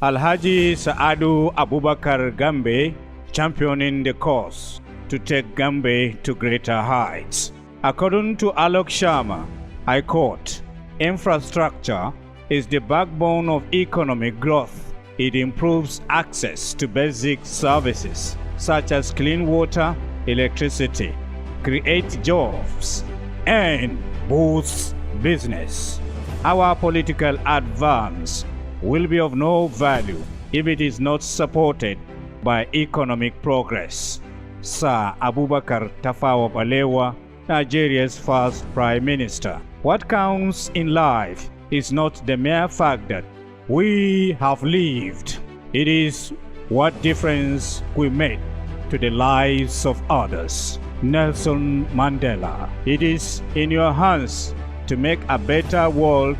Alhaji Saadu Abubakar Gambe championing the cause to take Gambe to greater heights. According to Alok Sharma, I quote, "Infrastructure is the backbone of economic growth. It improves access to basic services such as clean water, electricity, creates jobs, and boosts business. Our political advance will be of no value if it is not supported by economic progress." Sir Abubakar Tafawa Balewa, Nigeria's first Prime Minister. What counts in life is not the mere fact that we have lived. It is what difference we make to the lives of others. Nelson Mandela. It is in your hands to make a better world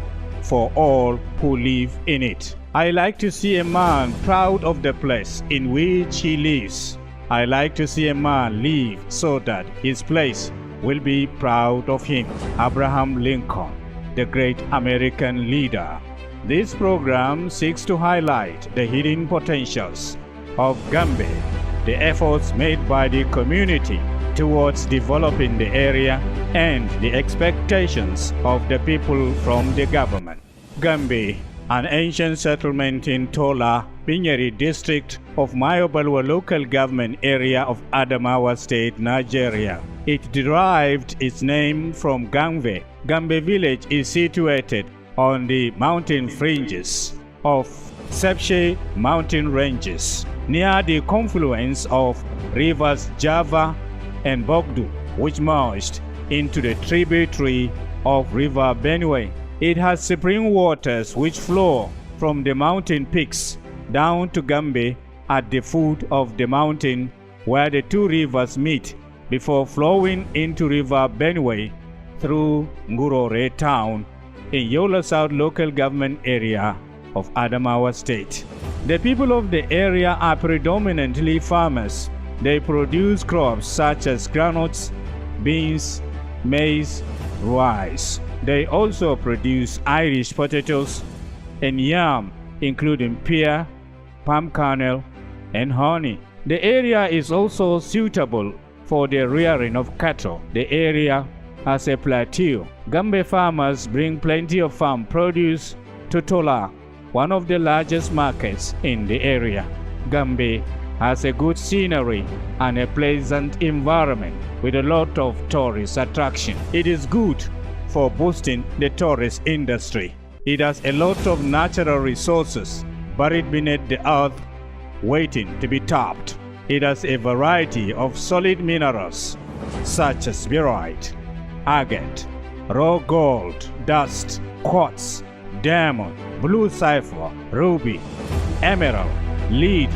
for all who live in it. I like to see a man proud of the place in which he lives. I like to see a man live so that his place will be proud of him. Abraham Lincoln, the great American leader. This program seeks to highlight the hidden potentials of Gambe, the efforts made by the community towards developing the area, and the expectations of the people from the government. Gambe, an ancient settlement in Tola, Binyeri district of Mayo Belwa local government area of Adamawa State, Nigeria. It derived its name from Gambe. Gambe village is situated on the mountain fringes of Sebshi Mountain Ranges, near the confluence of rivers Java and Bogdu, which merged into the tributary of River Benue. It has spring waters which flow from the mountain peaks down to Gambe at the foot of the mountain, where the two rivers meet before flowing into River Benue through Ngurore town in Yola South local government area of Adamawa State. The people of the area are predominantly farmers. They produce crops such as groundnuts, beans, maize, rice. They also produce Irish potatoes and yam, including pear, palm kernel, and honey. The area is also suitable for the rearing of cattle. The area has a plateau. Gambe farmers bring plenty of farm produce to Tola, one of the largest markets in the area. Gambe has a good scenery and a pleasant environment with a lot of tourist attraction. It is good for boosting the tourist industry. It has a lot of natural resources buried beneath the earth waiting to be tapped. It has a variety of solid minerals such as birite, agate, raw gold, dust, quartz, diamond, blue sapphire, ruby, emerald, lead,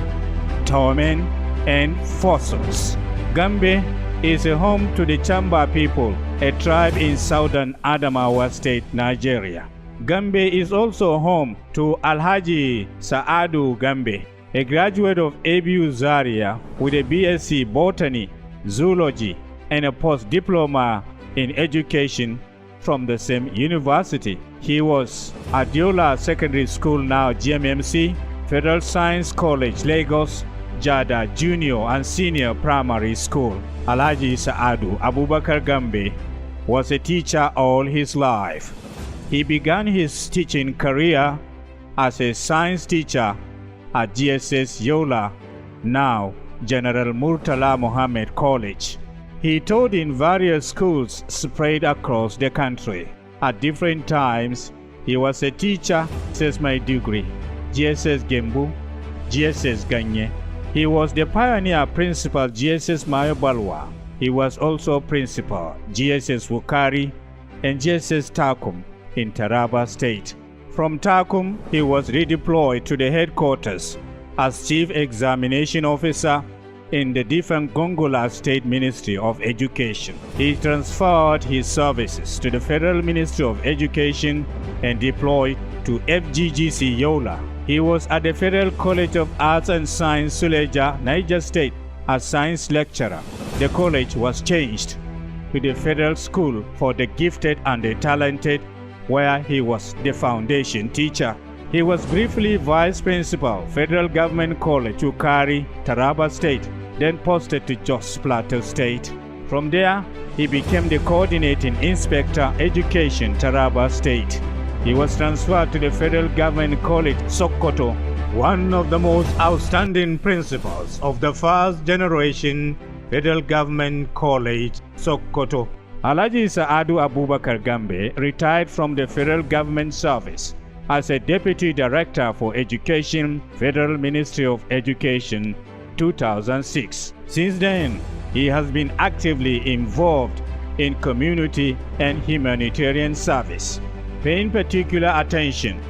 tourmaline, and fossils. Gambe is a home to the Chamba people, a tribe in southern Adamawa State, Nigeria. Gambe is also home to Alhaji Saadu Gambe, a graduate of ABU Zaria with a BSc Botany, Zoology, and a post-diploma in education from the same university. He was at Yola Secondary School, now GMMC, Federal Science College, Lagos, Jada Junior and Senior Primary School. Alhaji Saadu Abubakar Gambe was a teacher all his life. He began his teaching career as a science teacher at GSS Yola, now General Murtala Mohammed College. He taught in various schools spread across the country. At different times, he was a teacher, says my degree, GSS Gembu, GSS Ganye. He was the pioneer principal GSS Mayo Belwa. He was also principal GSS Wukari and GSS Takum in Taraba State. From Takum, he was redeployed to the headquarters as Chief Examination Officer in the different Gongola State Ministry of Education. He transferred his services to the Federal Ministry of Education and deployed to FGGC Yola. He was at the Federal College of Arts and Science Suleja, Niger State, as science lecturer. The college was changed to the Federal School for the Gifted and the Talented, where he was the foundation teacher. He was briefly Vice Principal, Federal Government College, Ukari, Taraba State, then posted to Jos Plateau State. From there, he became the Coordinating Inspector Education, Taraba State. He was transferred to the Federal Government College, Sokoto, one of the most outstanding principals of the first generation Federal Government College, Sokoto. Alhaji Abubakar Gambe retired from the Federal Government Service as a Deputy Director for Education, Federal Ministry of Education, 2006. Since then, he has been actively involved in community and humanitarian service, paying particular attention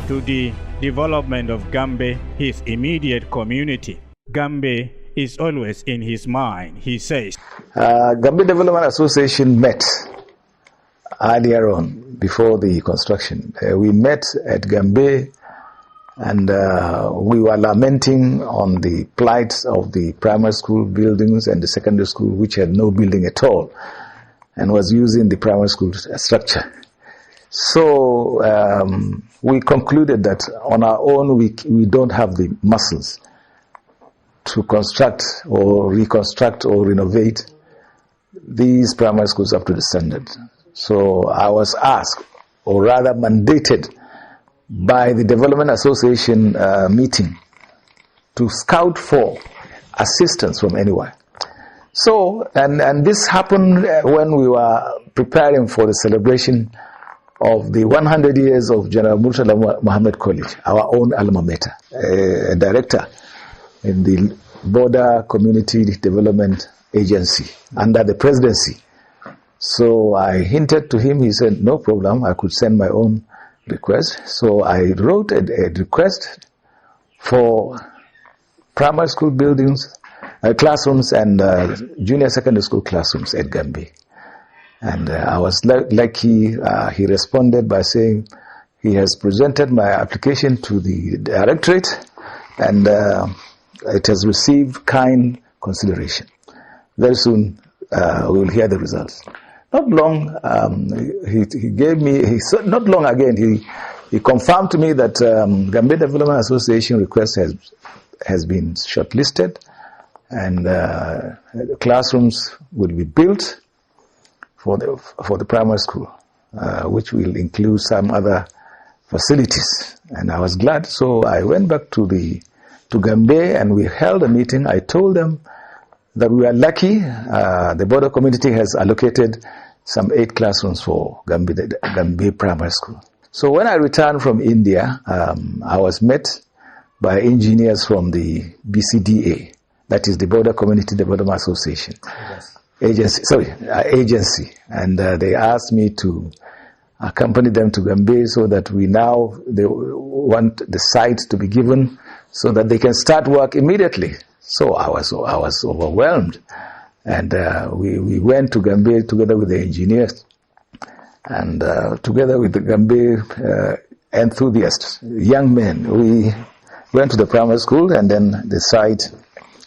to the development of Gambe, his immediate community. Gambe is always in his mind, he says. Gambe Development Association met earlier on, before the construction. We met at Gambe, and we were lamenting on the plight of the primary school buildings and the secondary school, which had no building at all and was using the primary school structure. So we concluded that on our own we don't have the muscles to construct or reconstruct or renovate these primary schools up to the standard. So I was asked, or rather mandated, by the Development Association meeting to scout for assistance from anywhere. So, and this happened when we were preparing for the celebration of the 100 years of General Murtala Muhammad College, our own alma mater, a director in the Border Community Development Agency under the presidency. So I hinted to him, he said, no problem, I could send my own request. So I wrote a request for primary school buildings, classrooms and junior secondary school classrooms at Gambe. And I was lucky, he responded by saying he has presented my application to the directorate and it has received kind consideration. Very soon we will hear the results. Not long, he gave me, not long again, he confirmed to me that Gambe Development Association request has been shortlisted and classrooms will be built for the primary school, which will include some other facilities. And I was glad, so I went back to Gambe and we held a meeting. I told them that we are lucky. The border community has allocated some 8 classrooms for Gambe Primary School. So when I returned from India, I was met by engineers from the BCDA, that is the Border Community Development Association. Agency. And they asked me to accompany them to Gambe so that they want the site to be given so that they can start work immediately. So I was overwhelmed. And we went to Gambe together with the engineers and together with the Gambe enthusiasts, young men. We went to the primary school and then the site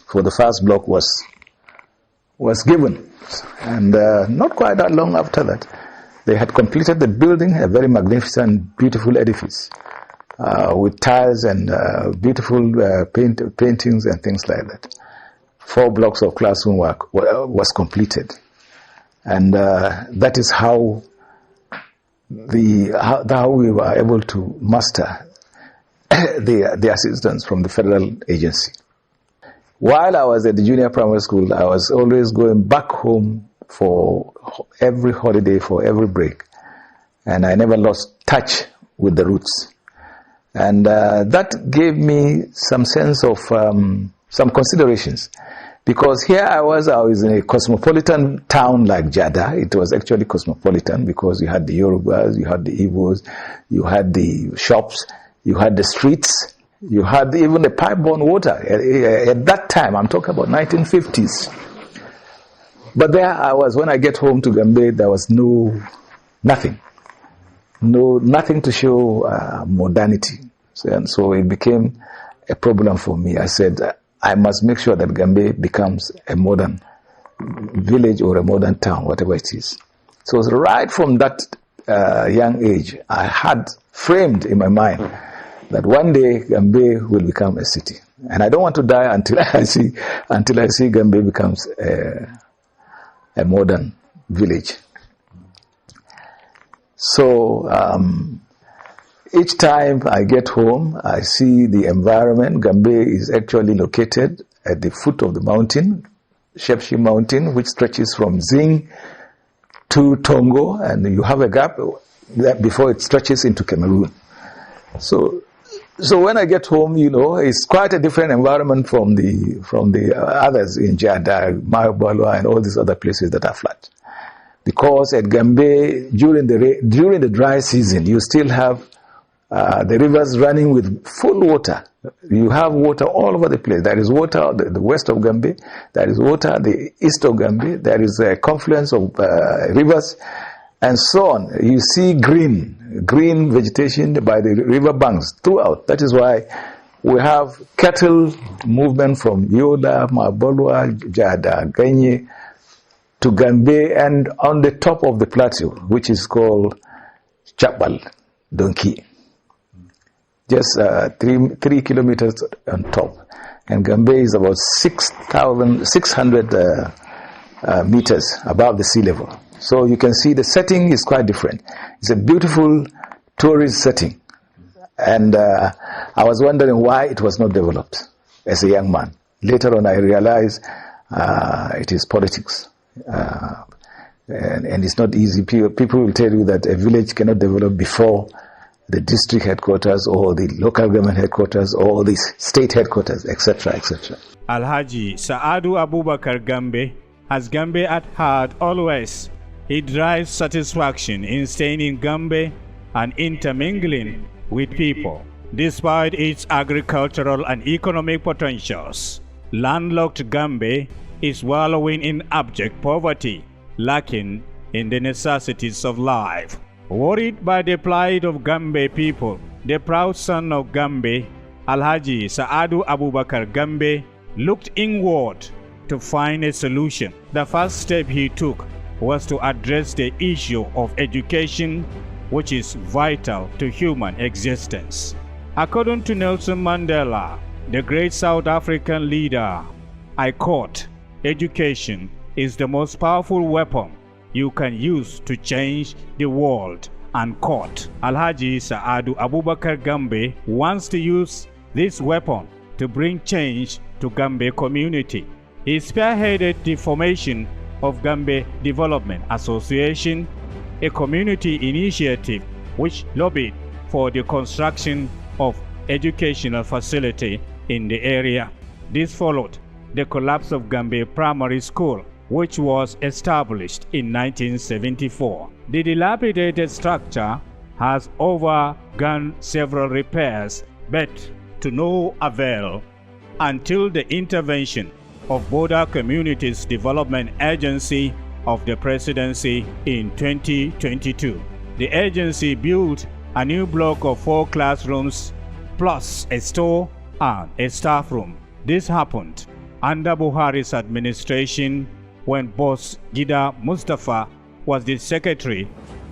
for the first block was given. And not quite that long after that, they had completed the building, a very magnificent, beautiful edifice with tiles and beautiful paintings and things like that. 4 blocks of classroom work was completed. And that is how we were able to master the assistance from the federal agency. While I was at the junior primary school, I was always going back home for every holiday, for every break. And I never lost touch with the roots. And that gave me some sense of some considerations. Because here I was in a cosmopolitan town like Jada. It was actually cosmopolitan because you had the Yorubas, you had the Igbos, you had the shops, you had the streets, you had even the pipe-borne water. At that time, I'm talking about 1950s. But there I was, when I get home to Gambe, there was nothing to show modernity. So it became a problem for me. I said, I must make sure that Gambe becomes a modern village or a modern town, whatever it is. So right from that young age, I had framed in my mind that one day Gambe will become a city. And I don't want to die until I see Gambe becomes a modern village. So each time I get home, I see the environment. Gambe is actually located at the foot of the mountain, Sebshi Mountain, which stretches from Zing to Toungo, and you have a gap before it stretches into Cameroon. So when I get home, it's quite a different environment from the others in Jada, Mayo Belwa, and all these other places that are flat. Because at Gambe, during the dry season, you still have the rivers running with full water. You have water all over the place. There is water the west of Gambe. There is water the east of Gambe. There is a confluence of rivers, and so on. You see green vegetation by the river banks throughout. That is why we have cattle movement from Yola, Mayo Belwa, Jada, Ganye to Gambe, and on the top of the plateau, which is called Chamba, Donkey. Just 3 kilometers on top. And Gambe is about 6,600 meters above the sea level. So you can see the setting is quite different. It's a beautiful tourist setting. And I was wondering why it was not developed as a young man. Later on I realized it is politics. And it's not easy. People will tell you that a village cannot develop before the district headquarters or the local government headquarters or the state headquarters, etc., etc. Alhaji Saadu Abubakar Gambe has Gambe at heart always. He derives satisfaction in staying in Gambe and intermingling with people. Despite its agricultural and economic potentials, landlocked Gambe is wallowing in abject poverty, lacking in the necessities of life. Worried by the plight of Gambe people, the proud son of Gambe, Alhaji Saadu Abubakar Gambe, looked inward to find a solution. The first step he took was to address the issue of education, which is vital to human existence. According to Nelson Mandela, the great South African leader, I quote, "Education is the most powerful weapon you can use to change the world," unquote. Alhaji Saadu Abubakar Gambe wants to use this weapon to bring change to Gambe community. He spearheaded the formation of Gambe Development Association, a community initiative which lobbied for the construction of educational facility in the area. This followed the collapse of Gambe Primary School, which was established in 1974. The dilapidated structure has undergone several repairs, but to no avail until the intervention of Border Communities Development Agency of the Presidency in 2022. The agency built a new block of 4 classrooms plus a store and a staff room. This happened under Buhari's administration when boss Gida Mustafa was the secretary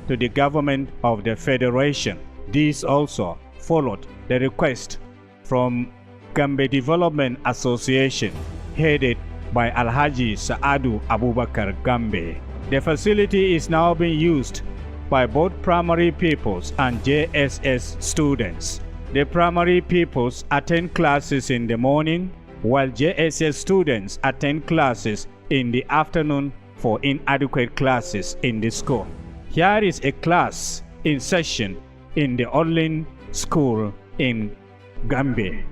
to the government of the Federation. This also followed the request from Gambe Development Association headed by Alhaji Saadu Abubakar Gambe. The facility is now being used by both primary pupils and JSS students. The primary pupils attend classes in the morning, while JSS students attend classes in the afternoon for inadequate classes in the school. Here is a class in session in the online school in Gambe.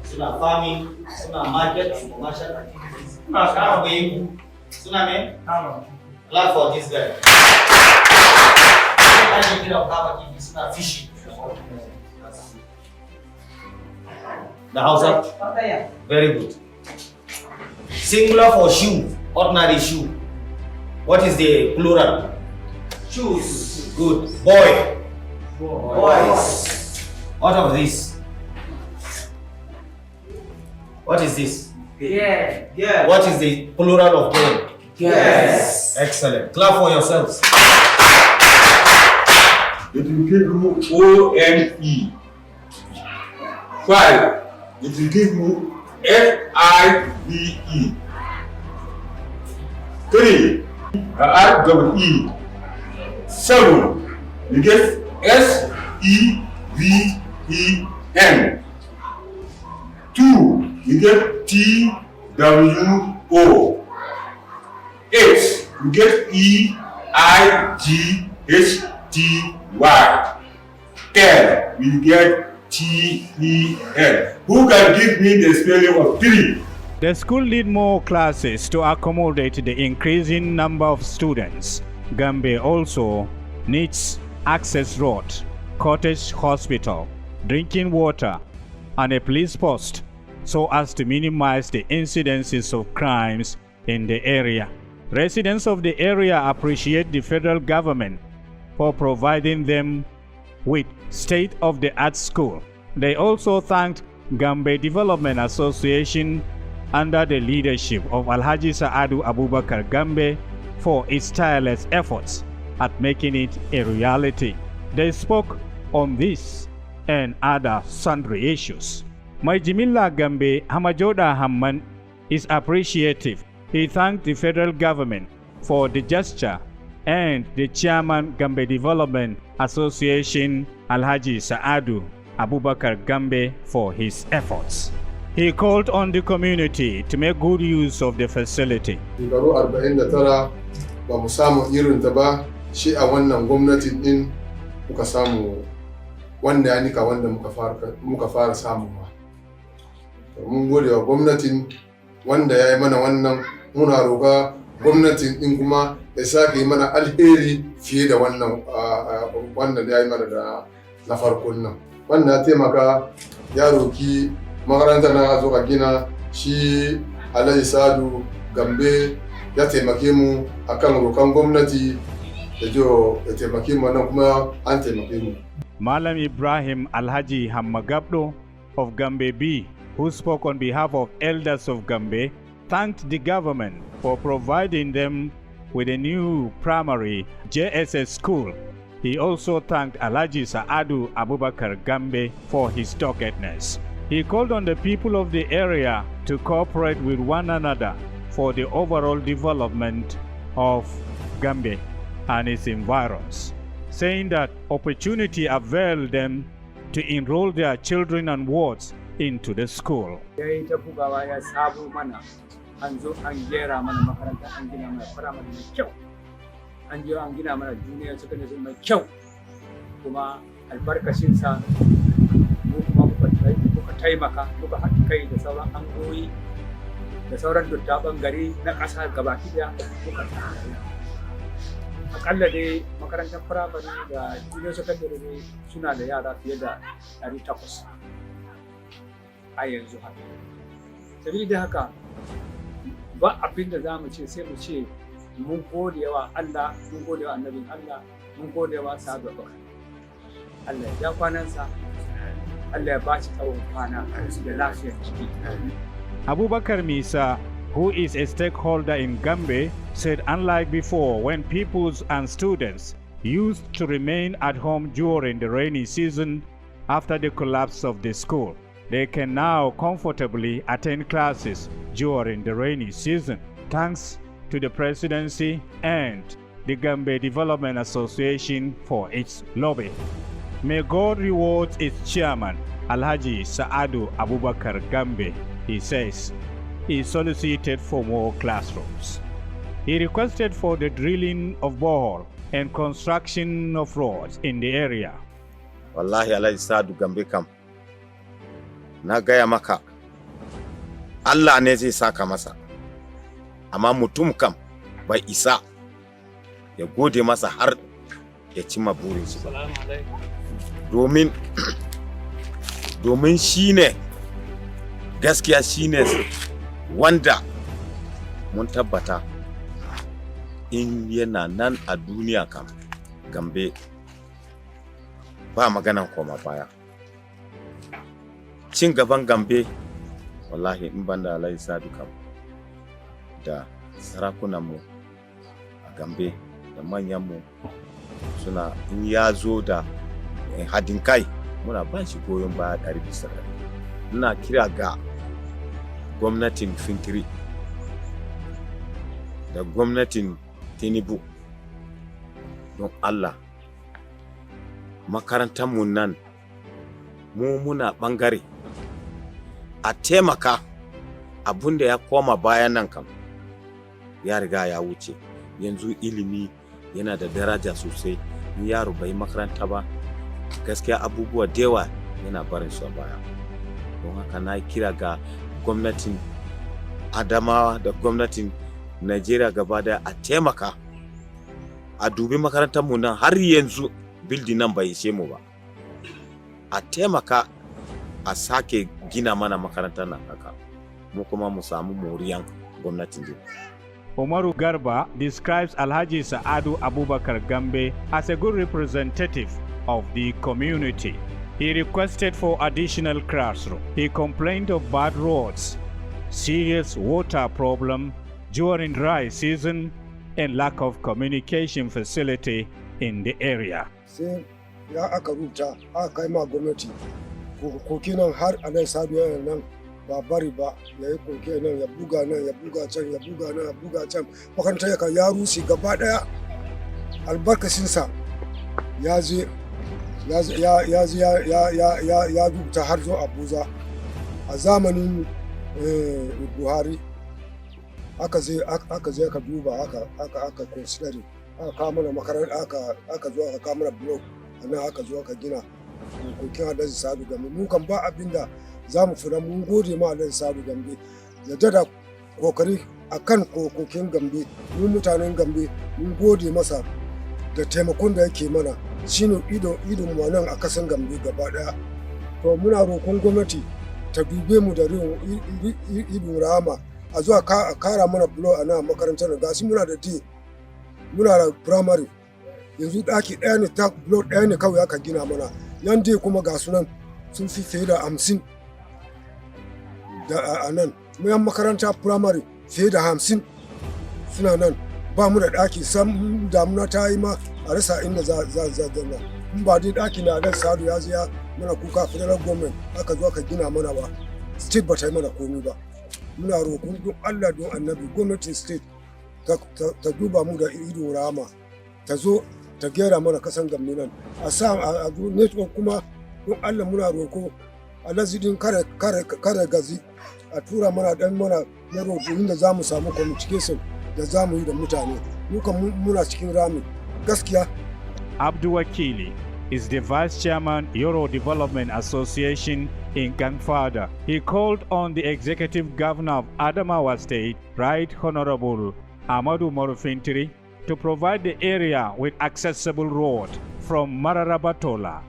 Suna farming, suna market, commercial activities. Suna me? Clap for this guy. Suna fishing. The Hausa? Very good. Singular for shoe, ordinary shoe. What is the plural? Shoes. Good. Boy. Boys. What of this? What is this? Yeah. Yeah. What is the plural of game? Yes. Excellent. Clap for yourselves. It will give you O-N-E. 5. It will give you F-I-V-E. 3. R-E-E. 7. You get S-E-V-E-N. 2. You get T-W-O. 8. You get E-I-G-H-T-Y. 10. You get T-E-N. Who can give me the spelling of 3? The school need more classes to accommodate the increasing number of students. Gambe also needs access road, cottage hospital, drinking water, and a police post so as to minimize the incidences of crimes in the area. Residents of the area appreciate the federal government for providing them with state-of-the-art school. They also thanked Gambe Development Association under the leadership of Alhaji Abubakar Gambe for its tireless efforts at making it a reality. They spoke on this and other sundry issues. Mai Jimilla Gambe Hamajoda Hamman is appreciative. He thanked the federal government for the gesture and the chairman Gambe Development Association Alhaji Abubakar Gambe for his efforts. He called on the community to make good use of the facility. Shekaru 49 ba mu samu irin ta ba, shi a wannan gwamnatin din muka samu wanda ya nika wanda muka fara samu ba. Mun gode wa gwamnatin wanda ya yi mana wannan, muna roƙa gwamnatin din kuma ya sake yi mana alheri fiye da wannan wanda ya yi mana da na farkon nan. Wanda ya taimaka ya roki makaranta na zo ka gina, shi Alhaji Sadu Gambe ya taimake mu akan rokan gwamnati da jo ya taimake mu nan kuma an taimake mu. Malam Ibrahim Alhaji Hammagabdo of Gambe B, who spoke on behalf of elders of Gambe, thanked the government for providing them with a new primary JSS school. He also thanked Alhaji Abubakar Gambe for his doggedness. He called on the people of the area to cooperate with one another for the overall development of Gambe and its environs, saying that opportunity availed them to enroll their children and wards into the school. Taimaka muka haɗa kai da sauran angoyi da sauran dattaban gari na ƙasa gabaki ɗaya muka tsaya. Akalla dai makarantar firamare da junior secondary suna da yara fiye da 800 a yanzu haka. Sabida haka ba abin da za mu ce sai mu ce mun gode wa Allah, mun gode wa annabin Allah, mun gode wa Sa'adu Abubakar. Allah ya kwanansa. Abubakar Misa, who is a stakeholder in Gambe, said unlike before when pupils and students used to remain at home during the rainy season after the collapse of the school, they can now comfortably attend classes during the rainy season, thanks to the presidency and the Gambe Development Association for its lobby. May God reward its chairman, Alhaji Abubakar Gambe. He says he solicited for more classrooms. He requested for the drilling of borehole and construction of roads in the area. Wallahi Alhaji Sa'adu Gambe kam, na gaya maka, Allah ne zai saka masa, amma mutum kam bai isa ya gode masa har ya cimma burinsa. Domin shine gaskiya, shine wanda mun tabbata in yana nan a duniya kam Gambe ba maganan koma baya. Cin gaban Gambe wallahi in banda Alhaji Sadu kam da sarakunanmu a Gambe da manyanmu suna in ya zo da hadin kai muna ba shi goyon baya 100%. Ina kira ga gwamnatin Fintiri da gwamnatin Tinubu don Allah makarantarmu nan mu muna bangare a taimaka abinda ya koma bayan nan kam ya riga ya wuce. Yanzu ilimi yana da daraja sosai. In yaro bai makaranta ba gaskiya abubuwa da yawa yana barin su a baya. Don haka na kira ga gwamnatin Adamawa da gwamnatin Najeriya gaba daya a taimaka a dubi makarantar mu nan. Har yanzu building nan bai ishe mu ba, a taimaka a sake gina mana makarantar nan haka mu kuma mu samu moriyan gwamnatin din. Umaru Garba describes Alhaji Sa'adu Abubakar Gambe as a good representative of the community. He requested for additional classroom. He complained of bad roads, serious water problem during dry season, and lack of communication facility in the area. Sai ya aka rubuta aka kai ma gwamnati koke nan har Alhaji Sa'adu yana nan ba bari ba, ya yi koke nan ya buga nan ya buga can ya buga nan ya buga can, makarantar ya rushe gaba daya. Albarkacinsa ya je ya rubuta har zo Abuja a zamanin Buhari. Aka je aka duba aka consider aka kawo mana makaranta aka zo aka kawo mana blok nan aka zo aka gina kokin Alhaji Sa'adu Gambe. Mun kan ba abinda za mu fura, mun gode ma Alhaji Sa'adu Gambe ya dada kokari akan kokin Gambe. Mun mutanen Gambe mun gode masa da taimakon da yake mana, shine idon mu nan a kasan Gambe gaba daya. To muna roƙon gwamnati ta dube mu da idon rahama, a zuwa a kara mana bulo a nan makarantar da gashi muna da muna da primary yanzu daki ɗaya ne, ta bulo ɗaya ne kawai aka gina mana. Yan dai kuma ga sunan sun fi fiye da 50 da a nan. Muyan makaranta primary fiye da 50 suna nan. Ba mu da daki sam, damuna ta yi ma a rasa inda za zanna. In ba dai daki na Alhaji Sa'adu ya ziya mana kuka federal government aka zo aka gina mana ba, state ba ta yi mana komi ba. Muna roƙon don Allah don Annabi gwamnatin state ta duba mu da ido rama, ta zo ta gera mana kasan Gambe nan, a sa a network kuma don Allah muna roƙo Alhaji din kare gazi a tura mana dan mana na roƙo inda za mu samu communication da za mu yi da mutane. Muka muna cikin rami gaskiya. Abdu Wakili is the Vice Chairman, Euro Development Association in Gangfada. He called on the Executive Governor of Adamawa State, Right Honorable Ahmadu Morufintiri, to provide the area with accessible road from Mararabatola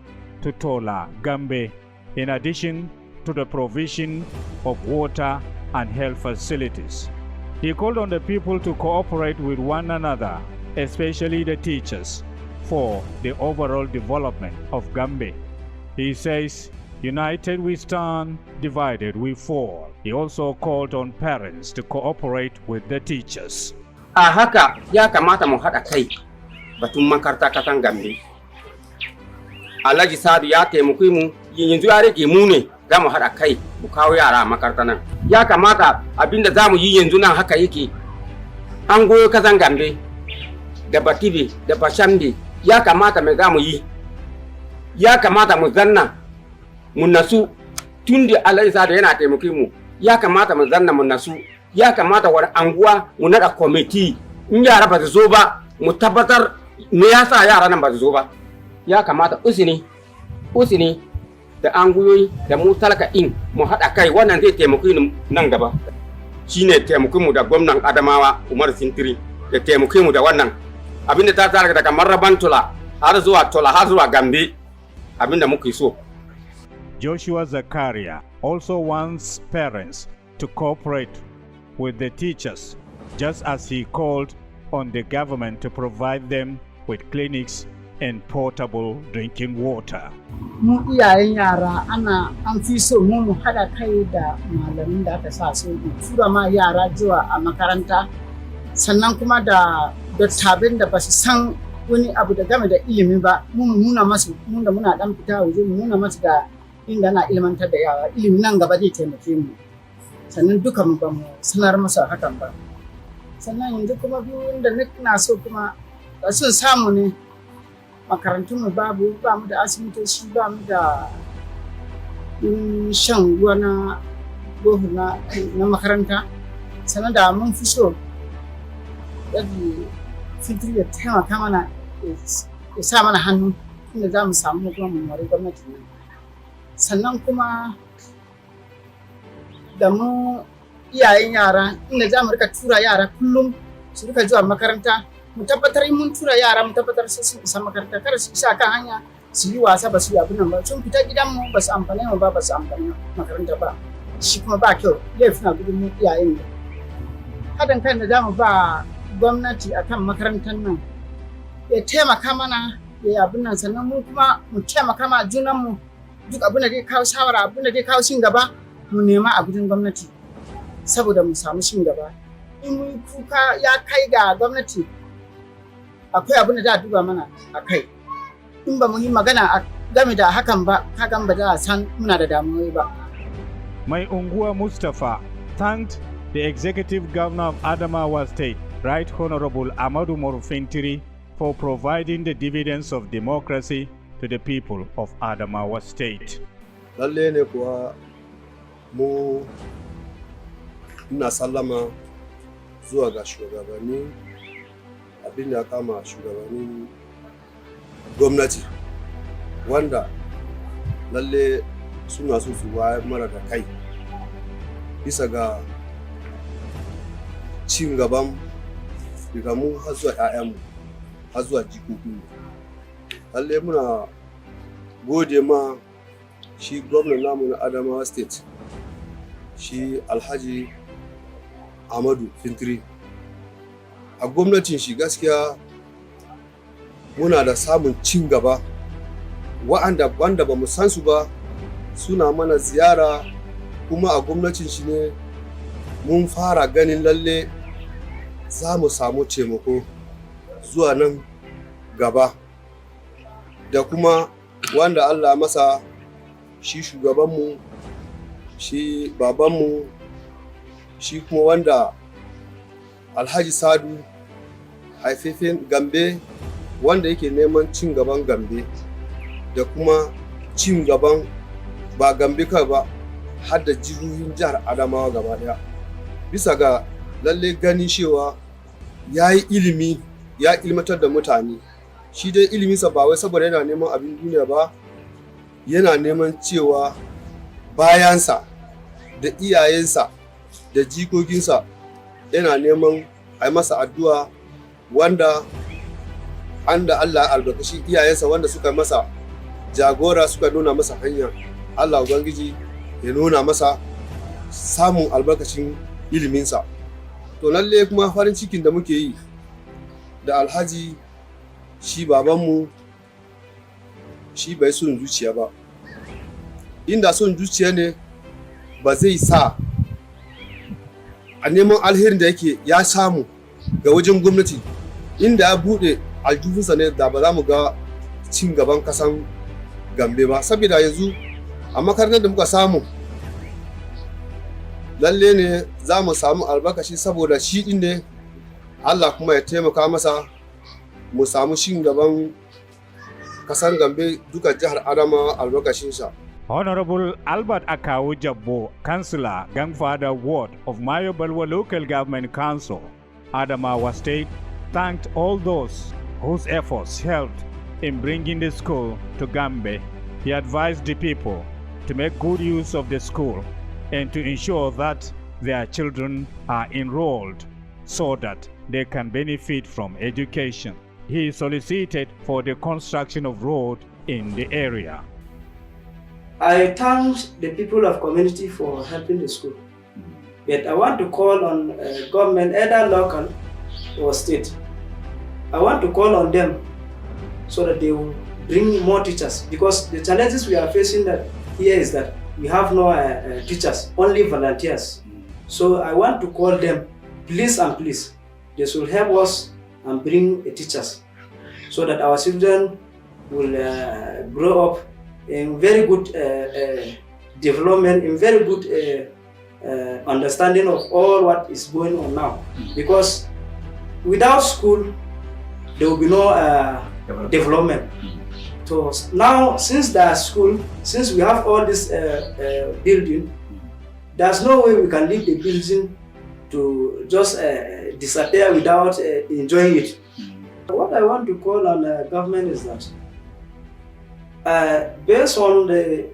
to Tola, Gambe, in addition to the provision of water and health facilities. He called on the people to cooperate with one another, especially the teachers, for the overall development of Gambe. He says, united we stand, divided we fall. He also called on parents to cooperate with the teachers. A haka ya kamata mu haɗa kai batun makaranta kasan Gambe. Alhaji Sa'adu ya taimake mu, yanzu ya rage mu ne za mu haɗa kai mu kawo yara a makaranta nan. Ya kamata abinda za mu yi yanzu nan haka yake. An goyo kasan Gambe da Batibe da Bashambe, ya kamata mai za mu yi. Ya kamata mu zanna mu nasu, tun da Alhaji Sa'adu yana taimake mu, ya kamata mu zanna mu nasu. Ya kamata wani anguwa mu nada kwamiti, in yara ba su zo ba mu tabbatar me yasa yara nan ba su zo ba. Ya kamata usini da anguyoyi da mu talaka in mu haɗa kai, wannan zai taimake mu nan gaba. Shine taimake mu da gwamnan Adamawa Umar Sintiri, da taimake mu da wannan abinda ta tsara daga Marraban Tola har zuwa Gambe, abinda muke so. Joshua Zakaria also wants parents to cooperate with the teachers, just as he called on the government to provide them with clinics and portable drinking water. Mu iyayen yara an fi so mu haɗa kai da malamin da aka sa su tura ma yara zuwa a makaranta, sannan kuma da dattabin da ba su san wani abu da game da ilimi ba, mun nuna masu, mun da muna dan fita waje mu nuna masu da inda na ilmantar da yara, ilimi nan gaba zai taimake mu. Sannan duka mu ba mu sanar masa hakan ba. Sannan yanzu kuma biyu da na so kuma sun samu ne makarantunmu ba mu da asibitoci, ba mu da shan ruwa na bohu na makaranta. Sannan da mun fi so yadda fitri ya taimaka mana ya sa mana hannu inda za mu samu kuma mu mari gwamnati ne. Sannan kuma da mu iyayen yara inda za mu rika tura yara kullum su rika zuwa makaranta, mu tabbatar in mun tura yara mu tabbatar sun isa makaranta, kada su isa kan hanya su yi wasa ba su yi abin nan ba, sun fita gidanmu ba su amfane mu ba su amfani makaranta ba, shi kuma ba kyau, laifin a gudun mu iyayen ne. Haɗin kan da za mu ba gwamnati akan makarantar nan ya taimaka mana ya yi abin nan, sannan mu kuma mu taimaka ma junanmu, duk abin da zai kawo shawara, abin da zai kawo cin gaba mu nema a gudun gwamnati saboda mu samu cin gaba. In mun kuka ya kai ga gwamnati akwai abin da za a duba mana a kai, in ba mu yi magana a game da hakan ba, hakan ba za a san muna da damuwa ba. Mai unguwa Mustapha thanked the Executive Governor of Adamawa State, Right Honorable Ahmadu Morufintiri, for providing the dividends of democracy to the people of Adamawa State. Lalle ne kuwa mu ina sallama zuwa ga shugabanni, abin da kama shugabannin gwamnati wanda lalle suna so su wayar mana da kai bisa ga cin gaban daga mu har zuwa 'ya'yanmu har zuwa jikokinmu. Lalle muna gode ma shi gwamnan namu na Adamawa State, shi Alhaji Ahmadu Fintiri. A gwamnatin shi gaskiya muna da samun cin gaba, wanda ba mu san su ba suna mana ziyara, kuma a gwamnatin shi ne mun fara ganin lalle za mu samu taimako zuwa nan gaba. Da kuma wanda Allah masa shi shugabanmu, shi babanmu, shi kuma wanda Alhaji Sadu haifafen Gambe, wanda yake neman cin gaban Gambe da kuma cin gaban ba Gambe kai ba har da jihohin jihar Adamawa gaba daya, bisa ga lalle gani cewa ya yi ilimi, ya ilmatar da mutane. Shi dai iliminsa ba wai saboda yana neman abin duniya ba, yana neman cewa bayansa da iyayensa da jikokinsa yana neman a yi masa addu'a, wanda Allah albarkashi iyayensa wanda suka masa jagora, suka nuna masa hanya. Allah Ubangiji ya nuna masa samun albarkacin iliminsa. To lalle kuma farin cikin da muke yi da Alhaji, shi babanmu, shi bai son zuciya ba. Inda son zuciya ne ba zai sa a neman alherin da yake ya samu ga wajen gwamnati, inda ya bude aljihunsa ne da ba za mu ga cin gaban kasan Gambe ba. Saboda yanzu a makarantar da muka samu lalle ne za mu samu albarkashi, saboda shi din ne Allah kuma ya taimaka masa mu samu cin gaban kasan Gambe duka jihar Adamawa albarkashinsa. Honorable Albert Akawu Jabbo, Councillor, Gangfada Ward of Mayo Belwa Local Government Council, Adamawa State, thanked all those whose efforts helped in bringing the school to Gambe. He advised the people to make good use of the school and to ensure that their children are enrolled so that they can benefit from education. He solicited for the construction of road in the area. I thank the people of community for helping the school, but I want to call on government, either local or state. I want to call on them so that they will bring more teachers, because the challenges we are facing that here is that we have no teachers, only volunteers. So I want to call them, please and please, they should help us and bring teachers so that our children will grow up in very good development, in very good understanding of all what is going on now. Because without school, there will be no development. So now, since there's school, since we have all this building, there's no way we can leave the building to just disappear without enjoying it. What I want to call on the government is that based on the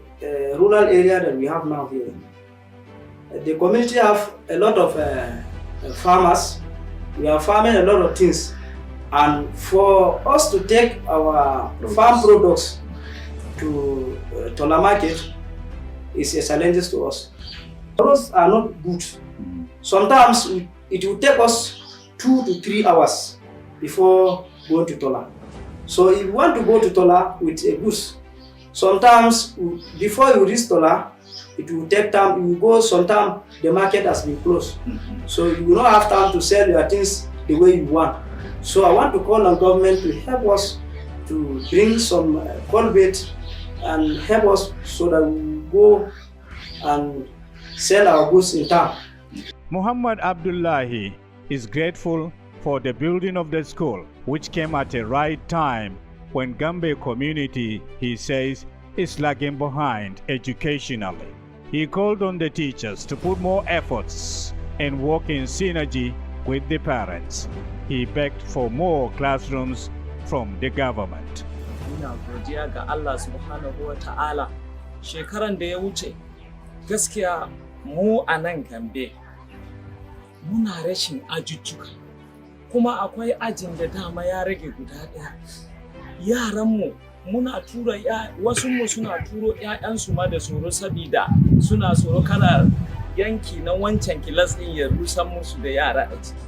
rural area that we have now here, the community have a lot of farmers. We are farming a lot of things. And for us to take our farm products to the market is a challenge to us. Roads are not good. Sometimes it will take us 2 to 3 hours before going to Tola. So if you want to go to Tola with a goods, sometimes before you reach Tola, it will take time. You go, sometimes the market has been closed. So you will not have time to sell your things the way you want. So I want to call on government to help us to bring some culvert and help us so that we go and sell our goods in town. Muhammad Abdullahi is grateful for the building of the school, which came at a right time when Gambe community, he says, is lagging behind educationally. He called on the teachers to put more efforts and work in synergy with the parents. He begged for more classrooms from the government. Muna godiya ga Allah subhanahu wa ta'ala. Shekaran da ya wuce, gaskiya mu a nan Gambe muna rashin ajujjuka. Kuma akwai ajin da dama ya rage guda ɗaya. Yaranmu muna tura wasu mu suna turo ƴaƴansu ma da tsoro sabida suna tsoro kana yanki na wancan kilas ɗin ya rusan musu da yara a ciki.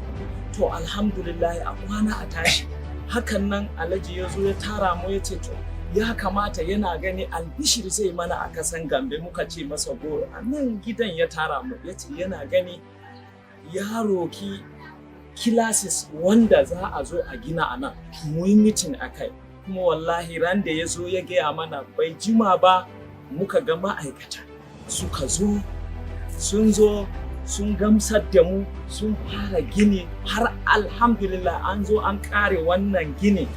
To alhamdulillah a kwana a tashi hakan nan Alhaji ya zo ya tara mu ya ce to ya kamata yana gani albishir zai mana a kasan Gambe. Muka ce masa goro a nan gidan ya tara mu ya ce yana gani ya roki classes wanda za a zo a gina a nan mu yi meeting a kai, kuma wallahi ran da ya zo ya gaya mana bai jima ba muka ga ma'aikata suka zo sun gamsar da mu sun fara gini har alhamdulillah an zo an kare wannan gini.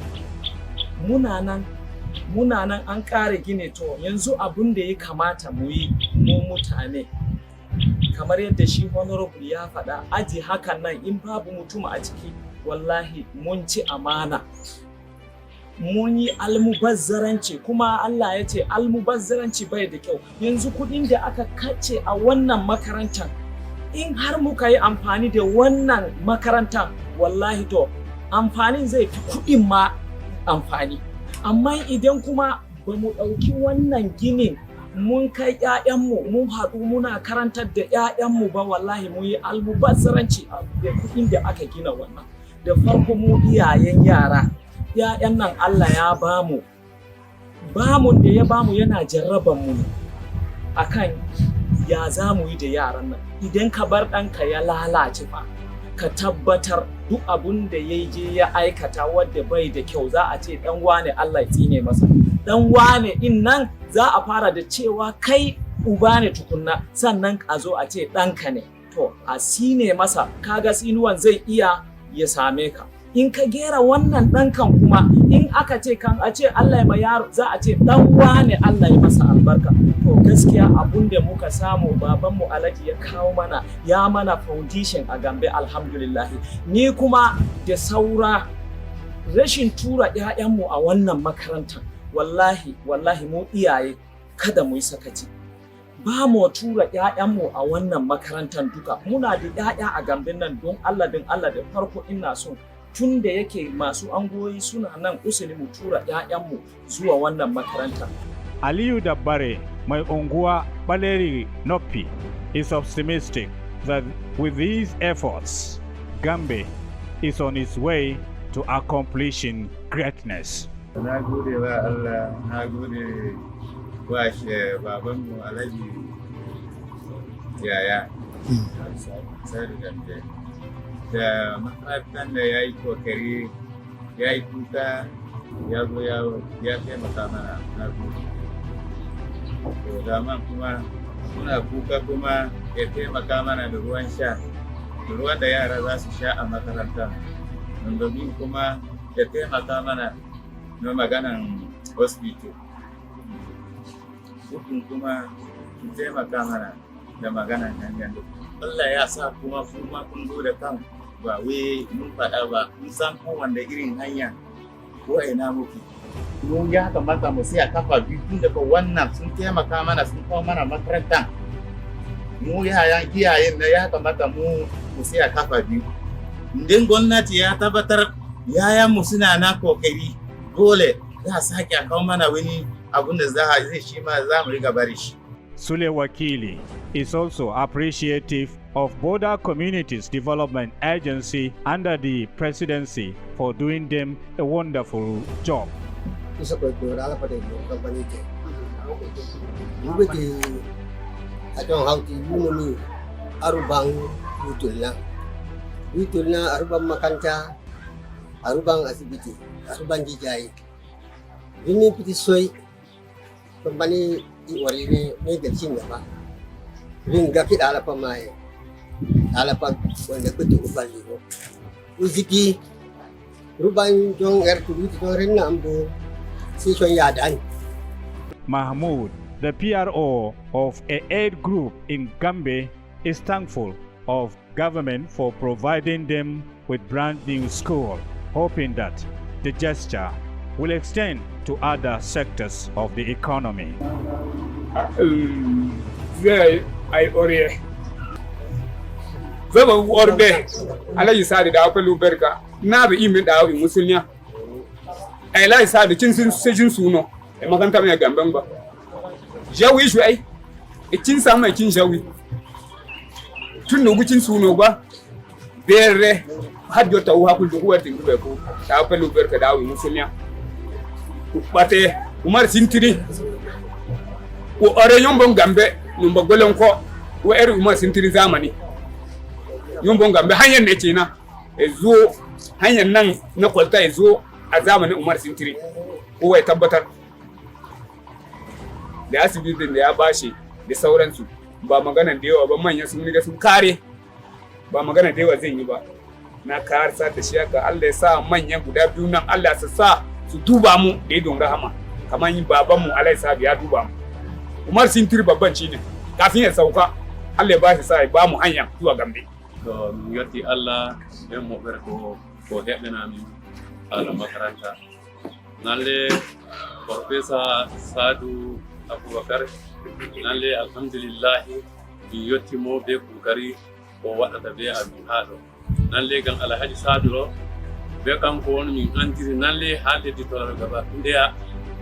Muna nan an kare gini. To yanzu abin da ya kamata mu yi mu mutane kamar yadda shi honorable ya faɗa, aji hakan nan in babu mutum a ciki wallahi mun ci amana, mun yi almubazzaranci, kuma Allah ya ce almubazzaranci bai da kyau. Yanzu kuɗin da aka kace a wannan makarantar, in har muka yi amfani da wannan makarantar wallahi to amfanin zai fi kuɗin ma amfani. Amma idan kuma ba mu ɗauki wannan ginin mun kai ƴaƴanmu mun haɗu muna karantar da ƴaƴanmu ba, wallahi mun yi almubazzaranci da kuɗin da aka gina wannan. Da farko mu iyayen yara, ƴaƴan nan Allah ya bamu da ya bamu yana jarraban mu akan ya za mu yi da yaran nan. Idan ka bar ɗanka ya lalace fa, ka tabbatar duk abun da ya je ya aikata wadda bai da kyau za a ce ɗan wane Allah ya tsine masa. Ɗan wane ɗin nan za a fara da cewa kai uba ne tukunna, sannan a zo a ce ɗanka ne. To a sine masa, kaga tsinuwan zai iya ya same ka. In ka gera wannan ɗankan kuma in aka ce kan a ce Allah ya ma yaro za a ce ɗan wane Allah ya masa albarka. To gaskiya abun da muka samu babanmu Alhaji ya kawo mana, ya mana foundation a Gambe alhamdulillah. Ni kuma da saura rashin tura ƴaƴanmu a wannan makarantar, wallahi mu iyaye kada mu yi sakaci. Ba mu tura ƴaƴanmu a wannan makarantar duka. Muna da ƴaƴa a Gambe nan don Allah da farko ina so tun da yake masu angoyi suna nan usuli mu tura ƴaƴanmu zuwa wannan makaranta. Aliyu Dabbare, mai unguwa Baleri Noppi, is optimistic that with these efforts, Gambe is on its way to accomplishing greatness. Na gode wa Allah, na gode wa babanmu Alhaji Yaya Sadu Gambe da makarantar da ya yi kokari ya yi kuka ya zo ya taimaka mana na gode. To dama kuma muna kuka kuma ya taimaka mana da ruwan sha, da ruwan da yara za su sha a makaranta. Domin kuma ya taimaka mana na maganan hospital. Hukun kuma su taimaka mana da maganan hanyar. Allah ya sa kuma kun zo da kan ba wai mun faɗa ba, mun san kowanne irin hanya ko ina muke. Mun ya kamata mu sai a kafa biyu tun daga wannan sun taimaka mana sun kawo mana makaranta. Mu iyayen na ya kamata mu sai a kafa biyu. Idan gwamnati ya tabbatar yayanmu suna na kokari dole za a sake a kawo mana wani abun da zai shi ma za mu riga bari shi. Sule Wakili is also appreciative of Border Communities Development Agency under the presidency for doing them a wonderful job. Witulna arubang makanta, arubang asibiti, arubang gijayi. Ini pitisoy, kembali iwarini ni gacing apa? Ringga kita ala pamai, ala pag wanda betul ubali ko. Uziki, rubang jong erudite jong renna ambo, si jong yadan. Mahmoud, the PRO of a aid group in Gambe, is thankful of government for providing them with brand new school, hoping that the gesture will extend to other sectors of the economy. Ai ore zama orbe Alhaji Sadi da akwai berka na bi imin da awi musulnya ai lai Sadi cin sun sejin suno e makanta mai gamban ba jawi shi ai cin sa mai cin jawi tun nugu cin suno ba bere hadjo ta wa kul duwa tin be ko da akwai berka da awi musulnya bate Umar Sintiri ko ore yombon Gambe numba golon ko wo Umar Sintiri zamani yombon Gambe hanyar ne ce na zo hanyar nan na kwalta zo a zamanin Umar Sintiri ko wai tabbatar da asibitin da ya bashi da sauransu ba magana da yawa ba manyan sun riga sun kare ba magana da yawa zan yi ba na karsa da shi haka Allah ya sa manyan guda biyu nan Allah ya sa su duba mu da idon rahama kamar yin babanmu Alhaji Sabi ya duba mu. Umar Sintiri babban ci ne kafin ya sauka Allah ya ba shi sa ya ba mu hanya zuwa Gambe. To yati Allah ya mu barko ko heɓena min ala makaranta. Nalle Professor Sadu Abubakar nalle alhamdulillah yotti mo be kokari ko waɗata be abi haɗo. Nalle gan Alhaji Sadu ro be kanko won min andiri nalle haalde ditolal gaba ndeya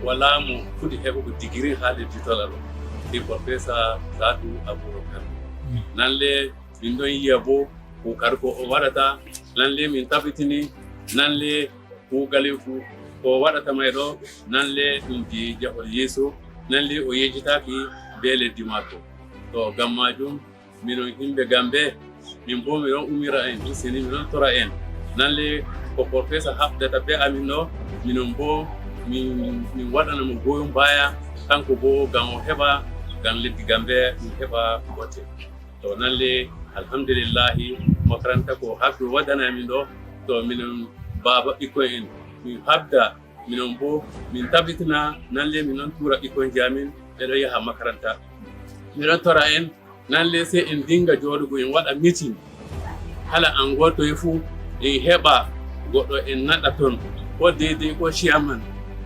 wala mo fudi heɓugo digiri haalde ditolal di Professor Sadu Abubakar nalle min ɗon yiya bo kukar ko o waɗata nalle min tabitini nalle kugale fu ko waɗata may ɗo nalle ɗum di jahol yeeso nalle o yejitaki be leddi makko to gam majum minon himɓe Gambe min bo miɗon umira en seni miɗon tora en nalle ko Professor haɓdata be amin ɗo minon bo min waɗana mo goyon baya kanko bo gam o heɓa gam leddi Gambe min heɓa bote to nalle alhamdulillahi makaranta ko haɓɓe waɗanamin ɗo to minon baba ɓikkoy en min habda minon bo min tabitina nalle minon tura ɓikkoy jamin ɓeɗo yaha makaranta minon tora en nalle se en dinga joɗugo en waɗa meeting hala an gotoye fuu en heɓa goɗɗo en naɗa ton ko deydey ko chairman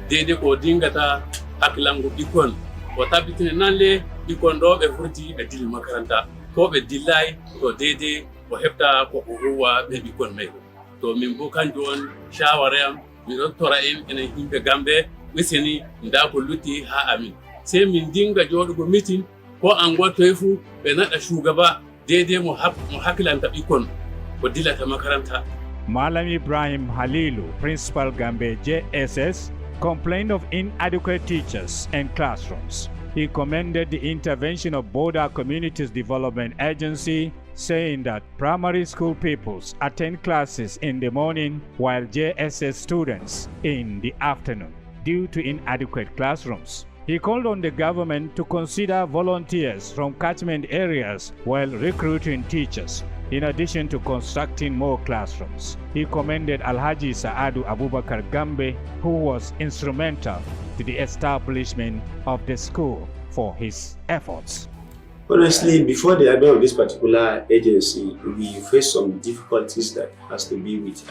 deydey ko dingata hakkilango ɓikkon o tabitine nalle ɓikkon ɗo ɓe furti ɓe dilli makaranta ko ɓe dillayi to deydey o heɓta koko huwa ɓe ɓikkon may to min bo kanjum on shawara am miɗon tora en enen yimɓe Gambe ɓeseni nda ko lutti ha amin sey min dinga joɗugo meeting ko an gottoye fuu ɓe naɗa shugaba deydey mo hakkilanta ɓikkon ko dillata makaranta. Malam Ibrahim Halilu, Principal Gambe JSS, complained of inadequate teachers and classrooms. He commended the intervention of Border Communities Development Agency, saying that primary school pupils attend classes in the morning while JSS students in the afternoon due to inadequate classrooms. He called on the government to consider volunteers from catchment areas while recruiting teachers, in addition to constructing more classrooms. He commended Alhaji Abubakar Gambe, who was instrumental to the establishment of the school, for his efforts. Honestly, before the advent of this particular agency, we faced some difficulties that has to be with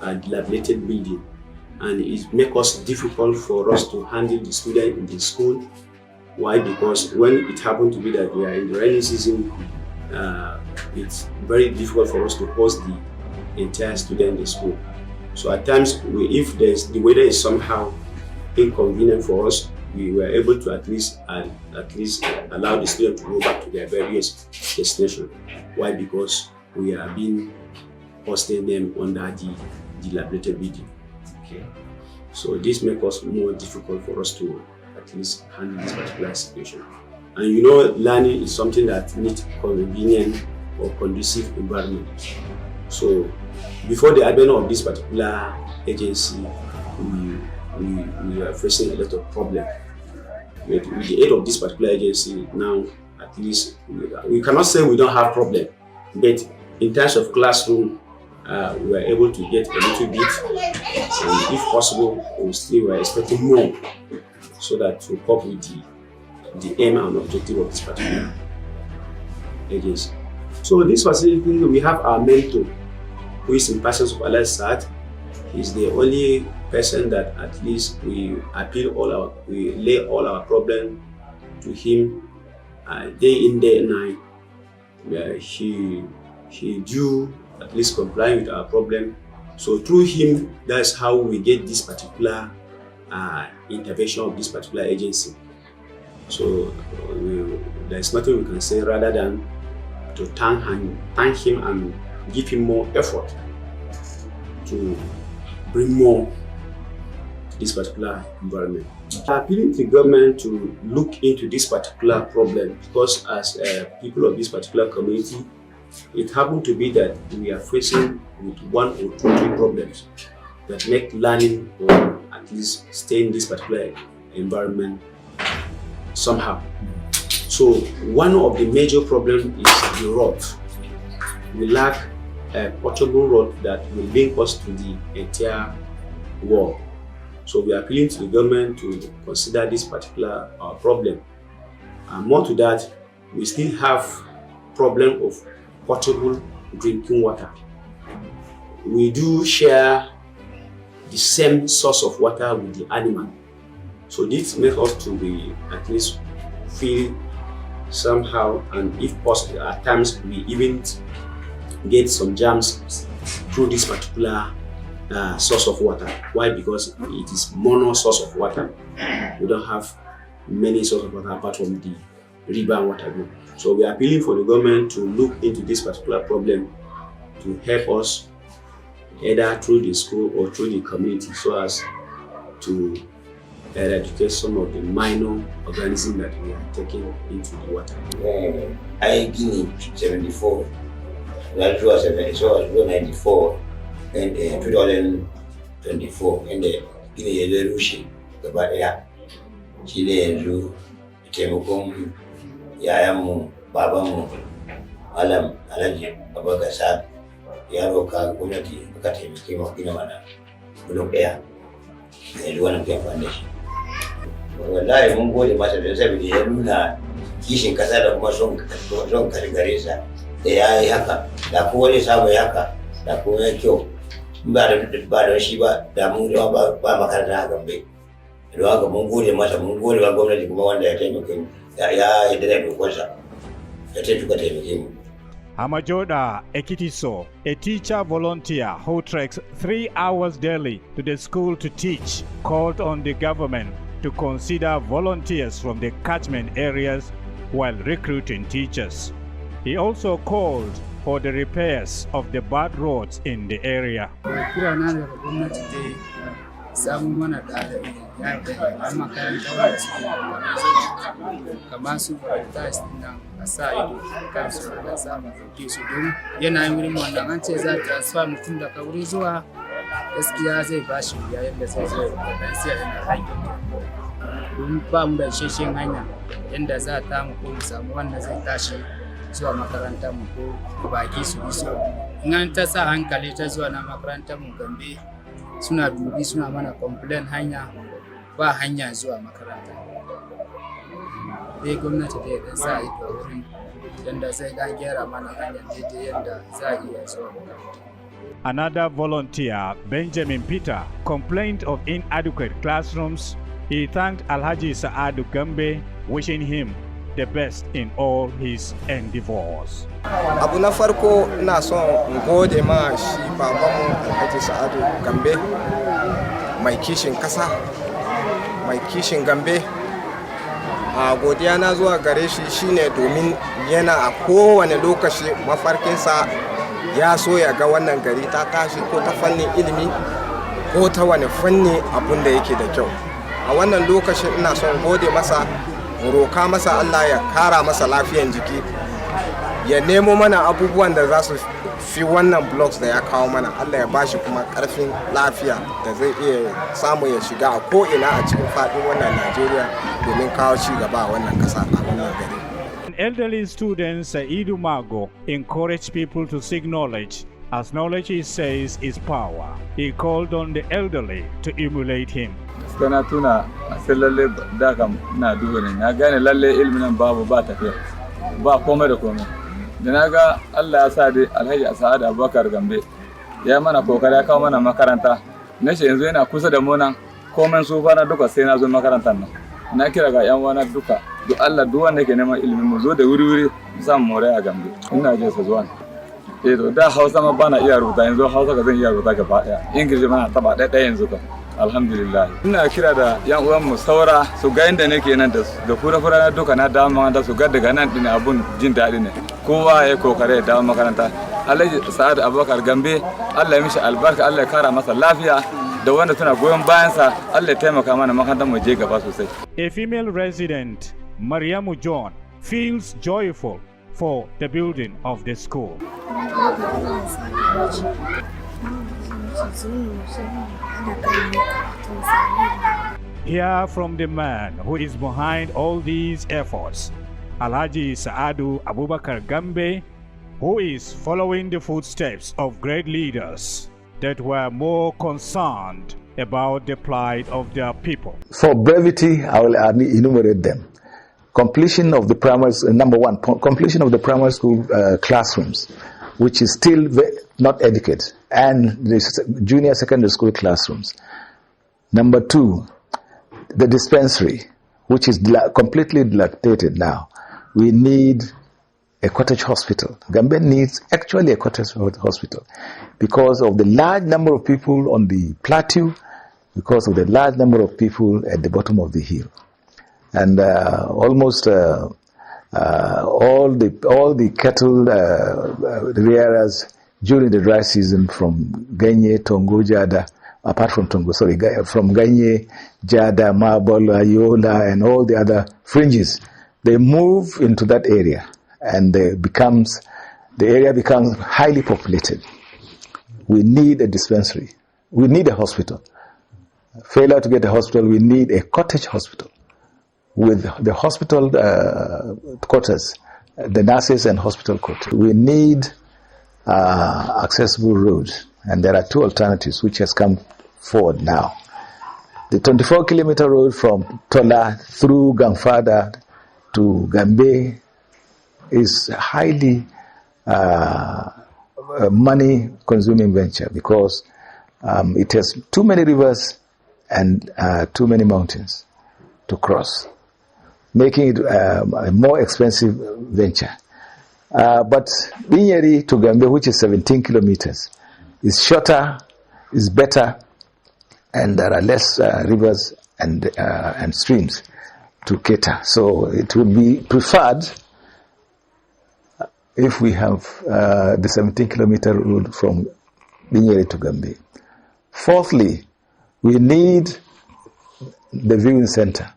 a dilapidated building, and it makes us difficult for us to handle the student in the school. Why? Because when it happened to be that we are in the rainy season, it's very difficult for us to host the entire student in the school. So at times, if the weather is somehow inconvenient for us, we were able to at least allow the students to go back to their various destinations. Why? Because we are being hosting them under the dilapidated building. Okay. So this makes us more difficult for us to at least handle this particular situation. And you know, learning is something that needs convenient or conducive environment. So before the advent of this particular agency, we are facing a lot of problems. With the aid of this particular agency now, at least we cannot say we don't have problem, but in terms of classroom, we were able to get a little bit, and if possible, we were expecting more, so that to cope with the aim and objective of this particular agency. So this facility, we have our mentor, who is in persons of Alhaji. He's the only person that at least we lay all our problems to him, day in, day night. He do at least comply with our problem. So through him, that's how we get this particular intervention of this particular agency. So there's nothing we can say rather than to thank him and give him more effort to bring more to this particular environment. Appealing to the government to look into this particular problem, because as people of this particular community, it happened to be that we are facing with one or two problems that make learning or at least stay in this particular environment somehow. So one of the major problems is the road. We lack a portable road that will link us to the entire world. So we are appealing to the government to consider this particular problem. And more to that, we still have problem of potable drinking water. We do share the same source of water with the animal. So this makes us to be at least feel somehow, and if possible, at times we even get some germs through this particular source of water. Why? Because it is mono source of water. We don't have many sources of water apart from the river water group. So we are appealing for the government to look into this particular problem to help us either through the school or through the community, so as to eradicate some of the minor organisms that we are taking into the water. I Guinea 74, that was 94, and 2024, and the Guinea Rushi, the Badia, Chile, Temukum, Yayamu, Babamu, Alam, Alhaji, Abubakar, Yaroka, Gumati, Katim, Kimana, Bulopea, and one of their foundation. Wallahi mun gode masa da saboda ya nuna kishin kasa da kuma son kare gare sa da ya yi haka da kowa ne samu haka da kuma ya kyau ba da shi ba da mun ba makaranta a Gambe. Don haka mun gode masa, mun gode wa gwamnati kuma wanda ya taimake mu ya yadda da dokonsa ya taimake mu. Amajoda Ekitiso, a teacher volunteer who treks 3 hours daily to the school to teach, called on the government to consider volunteers from the catchment areas while recruiting teachers. He also called for the repairs of the bad roads in the area. samu mana ɗalibai makaranta wanda suke kamar su patriotism nan a sa ido kansu da samun ɗauke su don yanayin wurin wannan an ce za a transfer mutum daga wuri zuwa gaskiya zai ba shi wuya yadda zai zo da sai yana hanyar don ba mu da isasshen hanya yadda za ta mu ko mu samu wanda zai tashi zuwa makarantar mu ko baki su iso in an ta sa hankali ta zuwa na makarantar mu Gambe suna dubi suna mana complain hanya ba hanya zuwa makaranta dai gwamnati da ya sa ido wurin yadda zai dan gyara mana hanya daidai yadda za a iya zuwa makaranta. Another volunteer, Benjamin Peter, complained of inadequate classrooms. He thanked Alhaji Sa'adu Gambe, wishing him the best in all his endeavors. Abu na farko ina son in gode ma shi babanmu Alhaji Sa'adu Gambe, mai kishin kasa, mai kishin Gambe. A godiya na zuwa gare shi shine domin yana a kowane lokaci mafarkinsa ya so ya ga wannan gari ta tashi ko ta fannin ilimi ko ta wani fanni abun da yake da kyau. A wannan lokacin ina son gode masa, roka masa Allah ya kara masa lafiyan jiki, ya nemo mana abubuwan da za su fi wannan blocks da ya kawo mana. Allah ya bashi kuma karfin lafiya da zai iya samu ya shiga a ko'ina a cikin faɗin wannan Najeriya domin kawo ci gaba a wannan ƙasa a wannan gari. Elderly student Saidu Mago encouraged people to seek knowledge, as knowledge, he says, is power. He called on the elderly to emulate him. Kana tuna sai lalle da kam na duba ne na gane lalle ilimin nan babu ba tafiya ba komai da komai da na ga Allah ya sa dai Alhaji Sa'adu Abubakar Gambe ya mana kokari ya kawo mana makaranta na shi yanzu yana kusa da mu nan komai su fara duka sai na zo makarantar nan na kira ga yan wana duka duk Allah duk wanda ke neman ilimin mu zo da wuri mu samu more a Gambe ina je sa zuwa to da Hausa ma bana iya rubuta yanzu Hausa ka zan iya rubuta gaba daya English ma na taba ɗaya yanzu ka alhamdulillah ina kira da yan uwan mu saura su ga inda nake nan da fura na duka na dawo makaranta su ga daga nan din abun jin daɗi ne kowa ya kokare da dawo makaranta Alhaji Sa'adu Abubakar Gambe Allah ya mishi albarka Allah ya kara masa lafiya da wanda suna goyon bayansa Allah ya taimaka mana makarantar mu je gaba sosai. A female resident, Mariamu John, feels joyful for the building of the school. Hear from the man who is behind all these efforts, Alhaji Sa'adu Abubakar Gambe, who is following the footsteps of great leaders that were more concerned about the plight of their people. For brevity, I will enumerate them. Completion of the primary, number one, completion of the primary school classrooms, which is still not adequate, and the junior secondary school classrooms. Number two, the dispensary, which is completely dilapidated now. We need a cottage hospital. Gambe needs actually a cottage hospital because of the large number of people on the plateau, because of the large number of people at the bottom of the hill. And almost all the cattle rearers during the dry season from Ganye, Toungo, Jada, apart from Toungo, sorry, from Ganye, Jada, Mayo Belwa, Yola, and all the other fringes, they move into that area, and the area becomes highly populated. We need a dispensary. We need a hospital. Failure to get a hospital, we need a cottage hospital with the hospital quarters, the nurses and hospital quarters. We need accessible roads, and there are two alternatives which has come forward now. The 24-kilometer road from Tola through Gamfada to Gambe is highly money-consuming venture because it has too many rivers and too many mountains to cross, making it a more expensive venture. But Binyeri to Gambe, which is 17 kilometers, is shorter, is better, and there are less rivers and streams to cater. So it would be preferred if we have the 17-kilometer road from Binyeri to Gambe. Fourthly, We need the viewing center.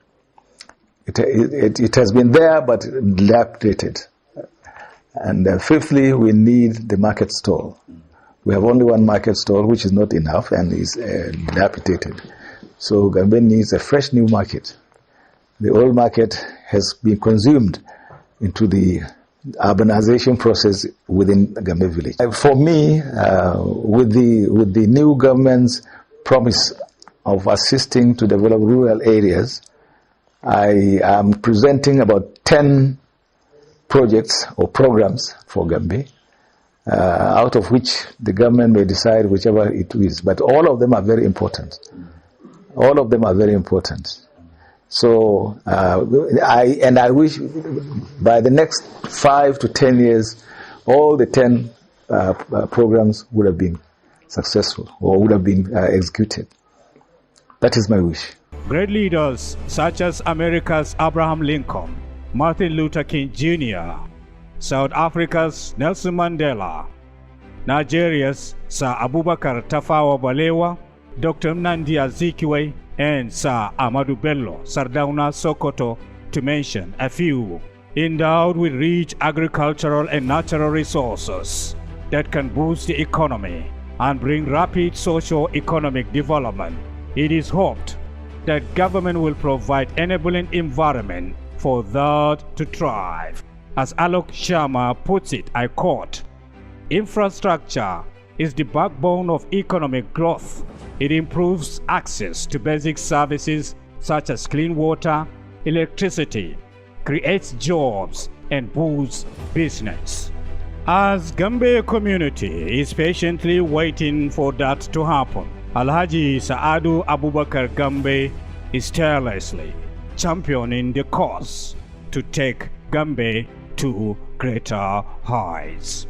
It has been there, but dilapidated. And fifthly, we need the market stall. We have only one market stall, which is not enough and is dilapidated. So Gambe needs a fresh new market. The old market has been consumed into the urbanization process within Gambe village. For me, with the new government's promise of assisting to develop rural areas, I am presenting about 10 projects or programs for Gambe, out of which the government may decide whichever it is. But all of them are very important. All of them are very important. So I wish by the next 5 to 10 years, all the 10 programs would have been successful or would have been executed. That is my wish. Great leaders such as America's Abraham Lincoln, Martin Luther King Jr., South Africa's Nelson Mandela, Nigeria's Sir Abubakar Tafawa Balewa, Dr. Nnamdi Azikiwe, and Sir Ahmadu Bello Sardauna Sokoto, to mention a few, endowed with rich agricultural and natural resources that can boost the economy and bring rapid socio-economic development. It is hoped that government will provide enabling environment for that to thrive. As Alok Sharma puts it, I quote, "Infrastructure is the backbone of economic growth. It improves access to basic services such as clean water, electricity, creates jobs, and boosts business." As Gambe community is patiently waiting for that to happen, Alhaji Saadu Abubakar Gambe is tirelessly championing the cause to take Gambe to greater heights.